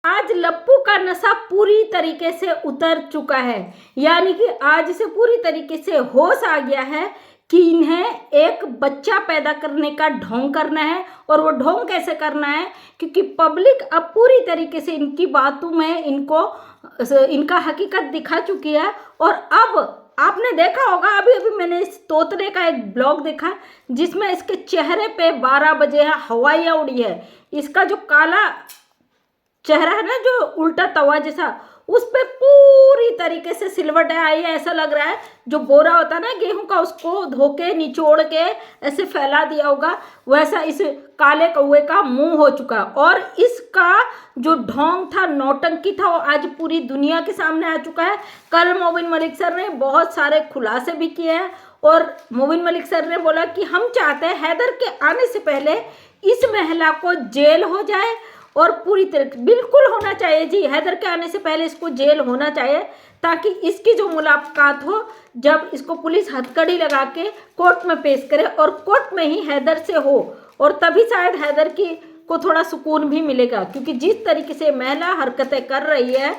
आज लप्पू का नशा पूरी तरीके से उतर चुका है। यानी कि आज से पूरी तरीके से होश आ गया है कि इन्हें एक बच्चा पैदा करने का ढोंग करना है। और वो ढोंग कैसे करना है, क्योंकि पब्लिक अब पूरी तरीके से इनकी बातों में इनका हकीकत दिखा चुकी है। और अब आपने देखा होगा, अभी अभी मैंने इस तोतरे का एक ब्लॉग देखा जिसमें इसके चेहरे पे 12 बजे हवाइयाँ उड़ी है। इसका जो काला चेहरा है ना, जो उल्टा तवा जैसा, उस पे पूरी तरीके से सिलवटें आई है। ऐसा लग रहा है जो बोरा होता है ना गेहूं का, उसको धोके निचोड़ के ऐसे फैला दिया होगा, वैसा इस काले कौवे का मुंह हो चुका है। और इसका जो ढोंग था, नौटंकी था, वो आज पूरी दुनिया के सामने आ चुका है। कल मोबिन मलिक सर ने बहुत सारे खुलासे भी किए हैं। और मोबिन मलिक सर ने बोला कि हम चाहते हैं हैदर के आने से पहले इस महिला को जेल हो जाए। और पूरी तरह बिल्कुल होना चाहिए जी, हैदर के आने से पहले इसको जेल होना चाहिए, ताकि इसकी जो मुलाकात हो, जब इसको पुलिस हथकड़ी लगा के कोर्ट में पेश करे और कोर्ट में ही हैदर से हो, और तभी शायद हैदर की को थोड़ा सुकून भी मिलेगा। क्योंकि जिस तरीके से महिला हरकतें कर रही है,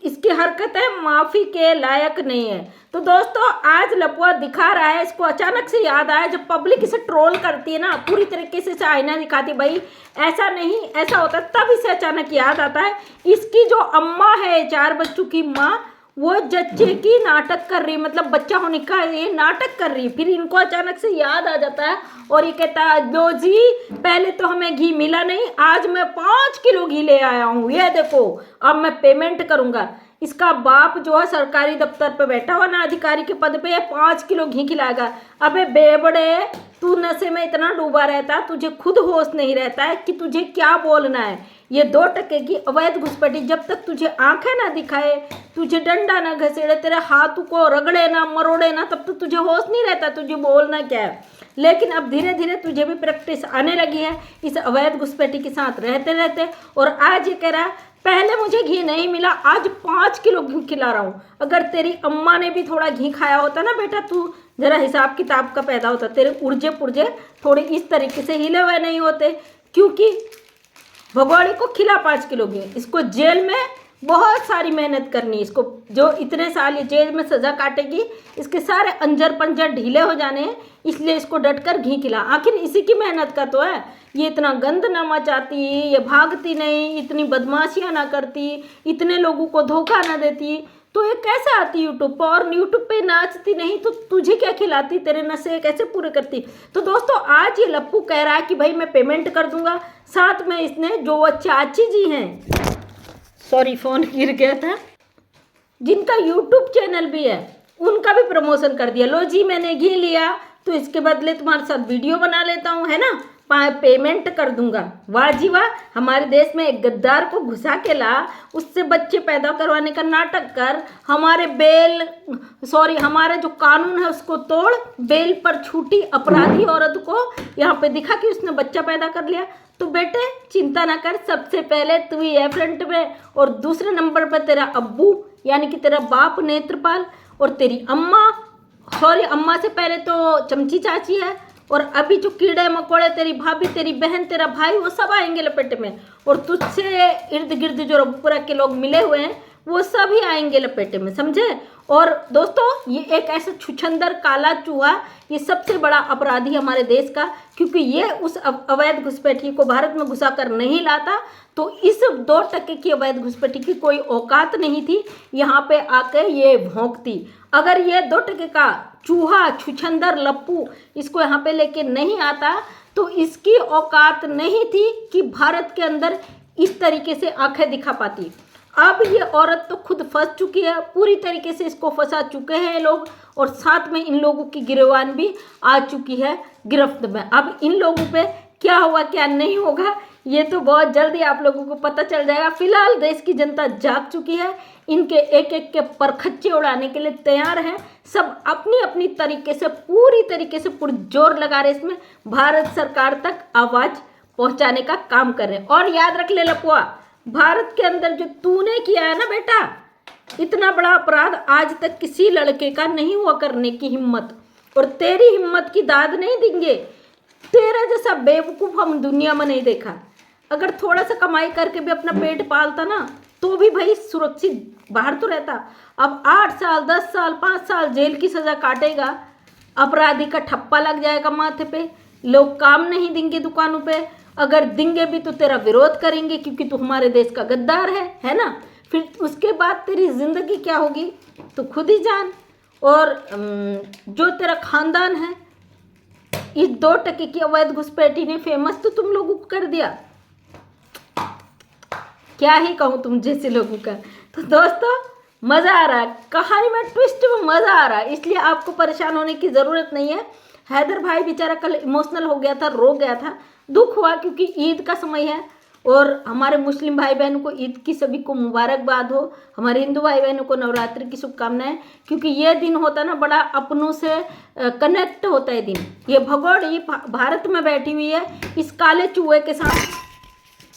इसकी हरकतें माफ़ी के लायक नहीं है। तो दोस्तों, आज लपुआ दिखा रहा है, इसको अचानक से याद आया, जब पब्लिक इसे ट्रोल करती है ना, पूरी तरीके से इसे आईना दिखाती, भाई ऐसा नहीं ऐसा होता, तब इसे अचानक याद आता है इसकी जो अम्मा है, 4 बच्चों की माँ, वो जच्चे की नाटक कर रही, मतलब बच्चा होने का ये नाटक कर रही। फिर इनको अचानक से याद आ जाता है और ये कहता है, लो जी पहले तो हमें घी मिला नहीं, आज मैं 5 किलो घी ले आया हूँ, ये देखो अब मैं पेमेंट करूँगा। इसका बाप जो है सरकारी दफ्तर पे बैठा हुआ ना, अधिकारी के पद पे, 5 किलो घी खिलाएगा। अबे बेबड़े, तू नशे में इतना डूबा रहता है, तुझे खुद होश नहीं रहता है कि तुझे क्या बोलना है। ये 2 टके की अवैध घुसपैठी, जब तक तुझे आंखें ना दिखाए, तुझे डंडा ना घसेड़े, तेरे हाथों को रगड़े ना मरोड़े ना, तब तक तुझे होश नहीं रहता तुझे बोलना क्या है। लेकिन अब धीरे धीरे तुझे भी प्रैक्टिस आने लगी है इस अवैध घुसपैठी के साथ रहते रहते। और आज ये कह रहा है पहले मुझे घी नहीं मिला, आज 5 किलो घी खिला रहा हूँ। अगर तेरी अम्मा ने भी थोड़ा घी खाया होता ना बेटा, तू जरा हिसाब किताब का पैदा होता, तेरे उर्जे पुर्जे थोड़े इस तरीके से हिले हुए नहीं होते। क्योंकि भगोड़े को खिला 5 किलो घी, इसको जेल में बहुत सारी मेहनत करनी, इसको जो इतने साल ये जेल में सज़ा काटेगी, इसके सारे अंजर पंजर ढीले हो जाने हैं, इसलिए इसको डटकर घी खिला। आखिर इसी की मेहनत का तो है। ये इतना गंद ना मचाती, ये भागती नहीं, इतनी बदमाशियाँ ना करती, इतने लोगों को धोखा ना देती, तो ये कैसे आती यूट्यूब पर, और यूट्यूब पे नाचती नहीं तो तुझे क्या खिलाती, तेरे नशे कैसे पूरे करती। तो दोस्तों, आज ये लप्पू कह रहा है कि भाई मैं पेमेंट कर दूंगा। साथ में इसने जो वो चाची जी हैं, सॉरी फ़ोन गिर गया था, जिनका यूट्यूब चैनल भी है, उनका भी प्रमोशन कर दिया। लो जी मैंने घी लिया तो इसके बदले तुम्हारे साथ वीडियो बना लेता हूँ, है ना, पेमेंट कर दूंगा। वाह जी वाह, हमारे देश में एक गद्दार को घुसा के ला, उससे बच्चे पैदा करवाने का नाटक कर, हमारे जो कानून है उसको तोड़, बेल पर छूटी अपराधी औरत को यहाँ पे दिखा कि उसने बच्चा पैदा कर लिया। तो बेटे चिंता ना कर, सबसे पहले तू ही है फ्रंट में, और दूसरे नंबर पर तेरा अब्बू यानी कि तेरा बाप नेत्रपाल, और तेरी अम्मा, अम्मा से पहले तो चमची चाची है, और अभी जो कीड़े मकोड़े, तेरी भाभी, तेरी बहन, तेरा भाई, वो सब आएंगे लपेटे में। और तुझसे इर्द गिर्द जो रबुपुरा के लोग मिले हुए हैं, वो सभी आएंगे लपेटे में, समझे। और दोस्तों, ये एक ऐसा छुछंदर काला चूहा, ये सबसे बड़ा अपराधी हमारे देश का, क्योंकि ये उस अवैध घुसपैठी को भारत में घुसा कर नहीं लाता, तो इस 2 टके की अवैध घुसपैठी की कोई औकात नहीं थी यहाँ पे आके ये भौंकती। अगर ये 2 टके का चूहा, छुछंदर लप्पू इसको यहाँ पे लेके नहीं आता, तो इसकी औकात नहीं थी कि भारत के अंदर इस तरीके से आंखें दिखा पाती। अब ये औरत तो खुद फंस चुकी है, पूरी तरीके से इसको फंसा चुके हैं लोग, और साथ में इन लोगों की गिरफ्तारी भी आ चुकी है गिरफ्त में। अब इन लोगों पे क्या होगा क्या नहीं होगा, ये तो बहुत जल्दी आप लोगों को पता चल जाएगा। फिलहाल देश की जनता जाग चुकी है, इनके एक एक के परखच्चे उड़ाने के लिए तैयार है। सब अपनी अपनी तरीके से, पूरी तरीके से पुरजोर लगा रहे इसमें, भारत सरकार तक आवाज़ पहुंचाने का काम कर रहे हैं। और याद रख ले लपुआ, भारत के अंदर जो तूने किया है ना बेटा, इतना बड़ा अपराध आज तक किसी लड़के का नहीं हुआ करने की हिम्मत, और तेरी हिम्मत की दाद नहीं देंगे। तेरा जैसा बेवकूफ़ हम दुनिया में नहीं देखा। अगर थोड़ा सा कमाई करके भी अपना पेट पालता ना तो भी भाई सुरक्षित बाहर तो रहता। अब 8 साल 10 साल 5 साल जेल की सजा काटेगा, अपराधी का ठप्पा लग जाएगा माथे पे, लोग काम नहीं देंगे दुकानों पे, अगर देंगे भी तो तेरा विरोध करेंगे क्योंकि तू हमारे देश का गद्दार है ना। फिर उसके बाद तेरी जिंदगी क्या होगी तो खुद ही जान। और जो तेरा खानदान है, इस 2 टके की अवैध घुसपैठी ने फेमस तो तुम लोगों को कर दिया, क्या ही कहूँ तुम जैसे लोगों का। तो दोस्तों मज़ा आ रहा है, कहानी में ट्विस्ट में मज़ा आ रहा है, इसलिए आपको परेशान होने की ज़रूरत नहीं है। हैदर भाई बेचारा कल इमोशनल हो गया था, रो गया था, दुख हुआ क्योंकि ईद का समय है और हमारे मुस्लिम भाई बहनों को ईद की सभी को मुबारकबाद हो, हमारे हिंदू भाई बहनों को नवरात्रि की शुभकामनाएं, क्योंकि ये दिन होता ना बड़ा अपनों से कनेक्ट होता है दिन। ये भगोड़ी भारत में बैठी हुई है इस काले चूहे के साथ।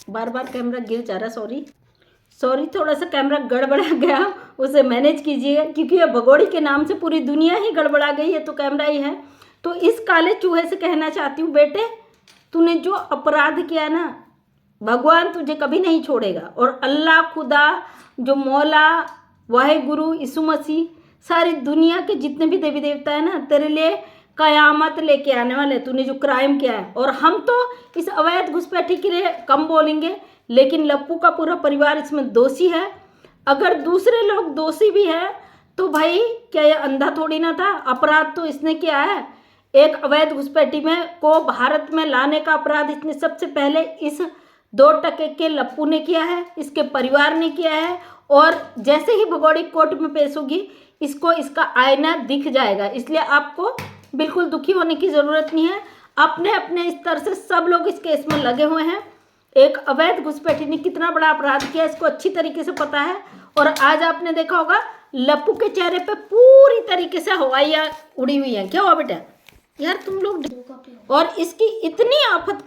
बार बार कैमरा गिर जा रहा, सॉरी थोड़ा सा कैमरा गड़बड़ा गया, उसे मैनेज कीजिएगा क्योंकि ये भगोड़ी के नाम से पूरी दुनिया ही गड़बड़ा गई है, तो कैमरा ही है। तो इस काले चूहे से कहना चाहती हूँ, बेटे तूने जो अपराध किया ना, भगवान तुझे कभी नहीं छोड़ेगा। और अल्लाह खुदा जो मौला वाहेगुरु यीशु मसीह सारी दुनिया के जितने भी देवी देवता है ना, तेरे लिए कयामत लेके आने वाले, तूने जो क्राइम किया है। और हम तो इस अवैध घुसपैठी के लिए कम बोलेंगे, लेकिन लप्पू का पूरा परिवार इसमें दोषी है। अगर दूसरे लोग दोषी भी है तो भाई क्या ये अंधा थोड़ी ना था, अपराध तो इसने किया है। एक अवैध घुसपैठी में को भारत में लाने का अपराध इसने सबसे पहले इस 2 टके के लप्पू ने किया है, इसके परिवार ने किया है। और जैसे ही भगोड़ी कोर्ट में पेश होगी इसको इसका आईना दिख जाएगा, इसलिए आपको बिल्कुल दुखी होने की ज़रूरत नहीं है। अपने अपने स्तर से सब लोग इस केस में लगे हुए हैं। एक अवैध घुसपैठी ने कितना बड़ा अपराध किया इसको अच्छी तरीके से पता है। और आज आपने देखा होगा लप्पू के चेहरे पे पूरी तरीके से हवाइयाँ उड़ी हुई हैं। क्या हुआ बेटा यार तुम लोग। और इसकी इतनी आफत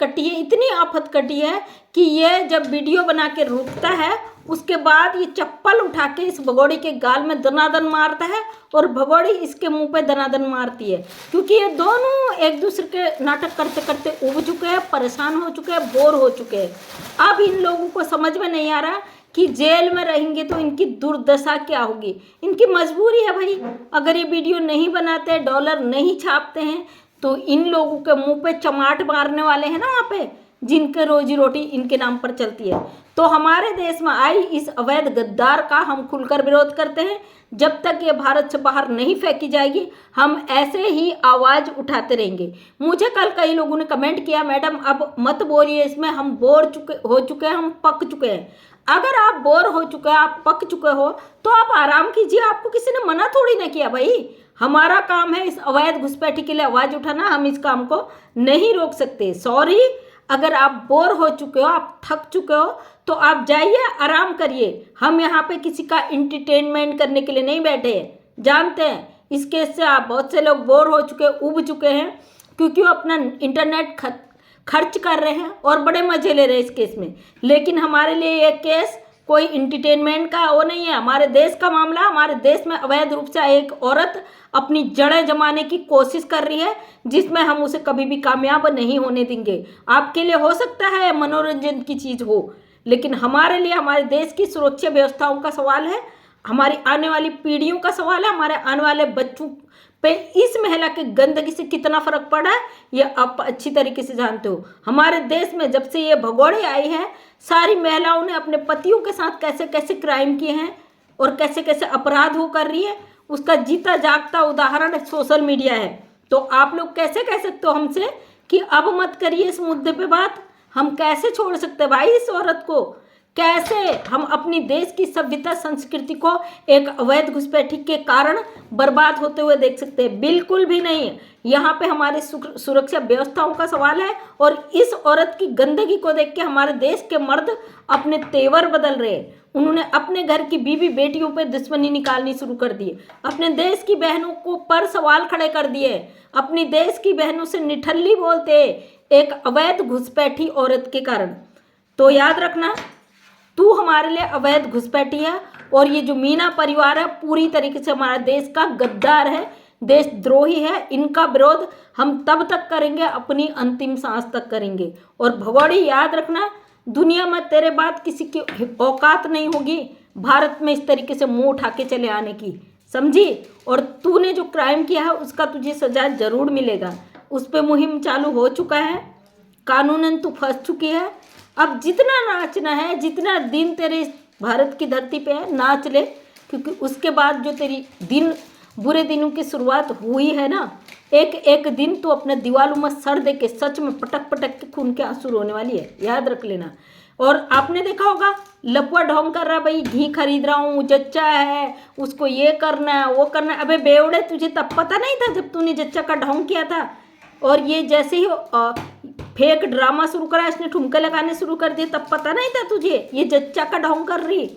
कटी है कि ये जब वीडियो बना के रुकता है उसके बाद ये चप्पल उठा के इस भगोड़ी के गाल में दनादन मारता है और भगोड़ी इसके मुंह पे दनादन मारती है, क्योंकि ये दोनों एक दूसरे के नाटक करते करते उब चुके हैं, परेशान हो चुके हैं, बोर हो चुके हैं। अब इन लोगों को समझ में नहीं आ रहा कि जेल में रहेंगे तो इनकी दुर्दशा क्या होगी। इनकी मजबूरी है भाई, अगर ये वीडियो नहीं बनाते, डॉलर नहीं छापते हैं तो इन लोगों के मुंह पे चमाट मारने वाले हैं ना वहाँ पे, जिनके रोजी रोटी इनके नाम पर चलती है। तो हमारे देश में आई इस अवैध गद्दार का हम खुलकर विरोध करते हैं। जब तक ये भारत से बाहर नहीं फेंकी जाएगी हम ऐसे ही आवाज़ उठाते रहेंगे। मुझे कल कई लोगों ने कमेंट किया, मैडम अब मत बोलिए इसमें, हम हो चुके हैं, हम पक चुके हैं। अगर आप बोर हो चुके हैं, आप पक चुके हो तो आप आराम कीजिए, आपको किसी ने मना थोड़ी ना किया भाई। हमारा काम है इस अवैध घुसपैठी के लिए आवाज़ उठाना, हम इस काम को नहीं रोक सकते। सॉरी, अगर आप बोर हो चुके हो, आप थक चुके हो तो आप जाइए, आराम करिए। हम यहाँ पे किसी का इंटरटेनमेंट करने के लिए नहीं बैठे हैं। जानते हैं इस केस से आप बहुत से लोग बोर हो चुके, उब चुके हैं, क्योंकि वो अपना इंटरनेट खर्च कर रहे हैं और बड़े मजे ले रहे हैं इस केस में। लेकिन हमारे लिए ये केस कोई इंटरटेनमेंट का वो नहीं है, हमारे देश का मामला। हमारे देश में अवैध रूप से एक औरत अपनी जड़ें जमाने की कोशिश कर रही है, जिसमें हम उसे कभी भी कामयाब नहीं होने देंगे। आपके लिए हो सकता है मनोरंजन की चीज़ हो, लेकिन हमारे लिए हमारे देश की सुरक्षा व्यवस्थाओं का सवाल है, हमारी आने वाली पीढ़ियों का सवाल है, हमारे आने वाले बच्चों पे इस महिला की गंदगी से कितना फर्क पड़ा है ये आप अच्छी तरीके से जानते हो। हमारे देश में जब से ये भगोड़े आई है, सारी महिलाओं ने अपने पतियों के साथ कैसे कैसे क्राइम किए हैं और कैसे कैसे अपराध हो कर रही है, उसका जीता जागता उदाहरण सोशल मीडिया है। तो आप लोग कैसे कह सकते हो हमसे कि अब मत करिए इस मुद्दे पे बात। हम कैसे छोड़ सकते हैं भाई इस औरत को? कैसे हम अपनी देश की सभ्यता संस्कृति को एक अवैध घुसपैठी के कारण बर्बाद होते हुए देख सकते हैं? बिल्कुल भी नहीं। यहाँ पे हमारी सुरक्षा व्यवस्थाओं का सवाल है और इस औरत की गंदगी को देख के हमारे देश के मर्द अपने तेवर बदल रहे हैं। उन्होंने अपने घर की बीवी बेटियों पे दुश्मनी निकालनी शुरू कर दी, अपने देश की बहनों को पर सवाल खड़े कर दिए, अपनी देश की बहनों से निठल्ली बोलते एक अवैध घुसपैठी औरत के कारण। तो याद रखना, तू हमारे लिए अवैध घुसपैठी है और ये जो मीना परिवार है पूरी तरीके से हमारा देश का गद्दार है, देशद्रोही है। इनका विरोध हम तब तक करेंगे, अपनी अंतिम सांस तक करेंगे। और भगोड़ी याद रखना, दुनिया में तेरे बाद किसी की औकात नहीं होगी भारत में इस तरीके से मुंह उठा के चले आने की, समझी। और तूने जो क्राइम किया है उसका तुझे सजा जरूर मिलेगा। उस पर मुहिम चालू हो चुका है, कानूनन तू फंस चुकी है। अब जितना नाचना है, जितना दिन तेरे भारत की धरती पे है, नाच ले, क्योंकि उसके बाद जो तेरी बुरे दिनों की शुरुआत हुई है ना, एक एक दिन तो अपने दीवालों में सर दे के सच में पटक पटक के खून के आंसू रोने वाली है, याद रख लेना। और आपने देखा होगा लपुआ ढोंग कर रहा, भाई घी खरीद रहा हूँ, जच्चा है, उसको ये करना है वो करना है। अबे बेवड़े, तुझे तब पता नहीं था जब तूने जच्चा का ढोंग किया था। और ये जैसे ही फेक ड्रामा शुरू करा, इसने ठुमके लगाने शुरू कर दिए, तब पता नहीं था तुझे ये जच्चा का ढोंग कर रही।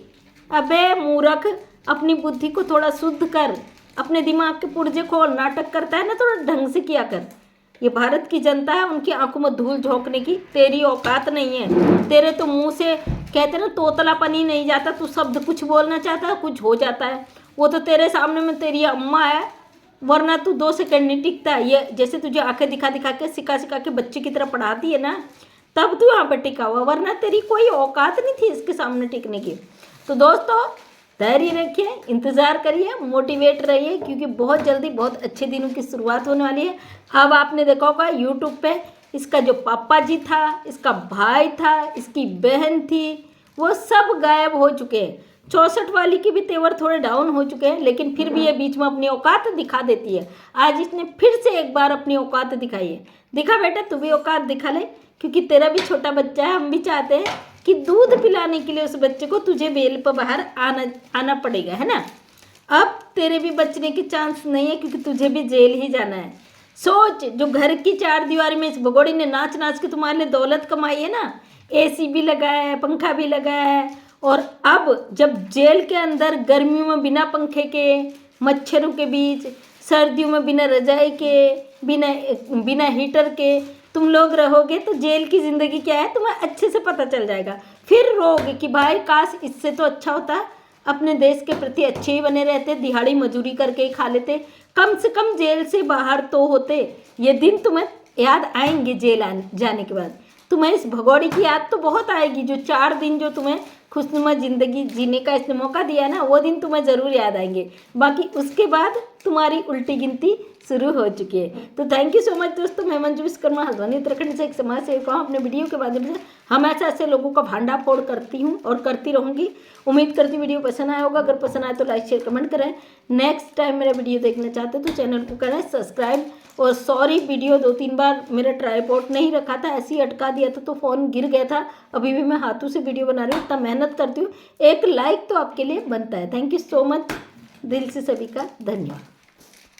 अबे मूर्ख, अपनी बुद्धि को थोड़ा शुद्ध कर, अपने दिमाग के पुर्जे खोल। नाटक करता है ना, थोड़ा ढंग से किया कर। ये भारत की जनता है, उनकी आंखों में धूल झोंकने की तेरी औकात नहीं है। तेरे तो मुंह से कहते ना तोतलापन ही नहीं जाता, तू शब्द कुछ बोलना चाहता है कुछ हो जाता है। वो तो तेरे सामने में तेरी अम्मा है, वरना तू 2 सेकंड नहीं टिकता। ये जैसे तुझे आंखें दिखा दिखा के सिखा सिखा के बच्चे की तरह पढ़ाती है ना, तब तू यहाँ पर टिका हुआ, वरना तेरी कोई औकात नहीं थी इसके सामने टिकने की। तो दोस्तों धैर्य रखिए, इंतज़ार करिए, मोटिवेट रहिए, क्योंकि बहुत जल्दी बहुत अच्छे दिनों की शुरुआत होने वाली है। अब आपने देखा होगा यूट्यूब पे इसका जो पापा जी था, इसका भाई था, इसकी बहन थी, वो सब गायब हो चुके हैं। 64 वाली के भी तेवर थोड़े डाउन हो चुके हैं, लेकिन फिर भी ये बीच में अपनी औकात दिखा देती है। आज इसने फिर से एक बार अपनी औकात दिखाई है। दिखा बेटा, तू भी औकात दिखा ले, क्योंकि तेरा भी छोटा बच्चा है। हम भी चाहते हैं कि दूध पिलाने के लिए उस बच्चे को तुझे बेल पर बाहर आना पड़ेगा, है ना। अब तेरे भी बचने की चांस नहीं है, क्योंकि तुझे भी जेल ही जाना है। सोच, जो घर की 4 दीवारी में इस भगोड़ी ने नाच नाच के तुम्हारे लिए दौलत कमाई है ना, एसी भी लगाया है, पंखा भी लगाया है, और अब जब जेल के अंदर गर्मियों में बिना पंखे के, मच्छरों के बीच, सर्दियों में बिना रजाई के, बिना हीटर के तुम लोग रहोगे, तो जेल की ज़िंदगी क्या है तुम्हें अच्छे से पता चल जाएगा। फिर रोगे कि भाई काश इससे तो अच्छा होता, अपने देश के प्रति अच्छे ही बने रहते, दिहाड़ी मजदूरी करके ही खा लेते, कम से कम जेल से बाहर तो होते। ये दिन तुम्हें याद आएंगे जेल जाने के बाद। तुम्हें इस भगोड़ी की याद तो बहुत आएगी, जो 4 दिन जो तुम्हें खुशनुमा ज़िंदगी जीने का इसने मौका दिया ना, वो दिन तुम्हें ज़रूर याद आएंगे। बाकी उसके बाद तुम्हारी उल्टी गिनती शुरू हो चुकी है। तो थैंक यू सो मच दोस्तों। मैं मंजू विश्वकर्मा, हल्द्वानी उत्तराखंड से एक समाज सेविका हूँ। अपने वीडियो के माध्यम से हमेशा ऐसे लोगों का भांडाफोड़ करती हूँ और करती रहूँगी। उम्मीद करती हूँ वीडियो पसंद आया होगा। अगर पसंद आए तो लाइक शेयर कमेंट करें। नेक्स्ट टाइम मेरा वीडियो देखना चाहते तो चैनल को करें सब्सक्राइब। और सॉरी, वीडियो 2-3 बार मेरा ट्राइपॉड नहीं रखा था, ऐसे ही अटका दिया था तो फ़ोन गिर गया था। अभी भी मैं हाथों से वीडियो बना रही हूँ, इतना मेहनत करती हूँ। एक लाइक तो आपके लिए बनता है। थैंक यू सो मच, दिल से सभी का धन्यवाद।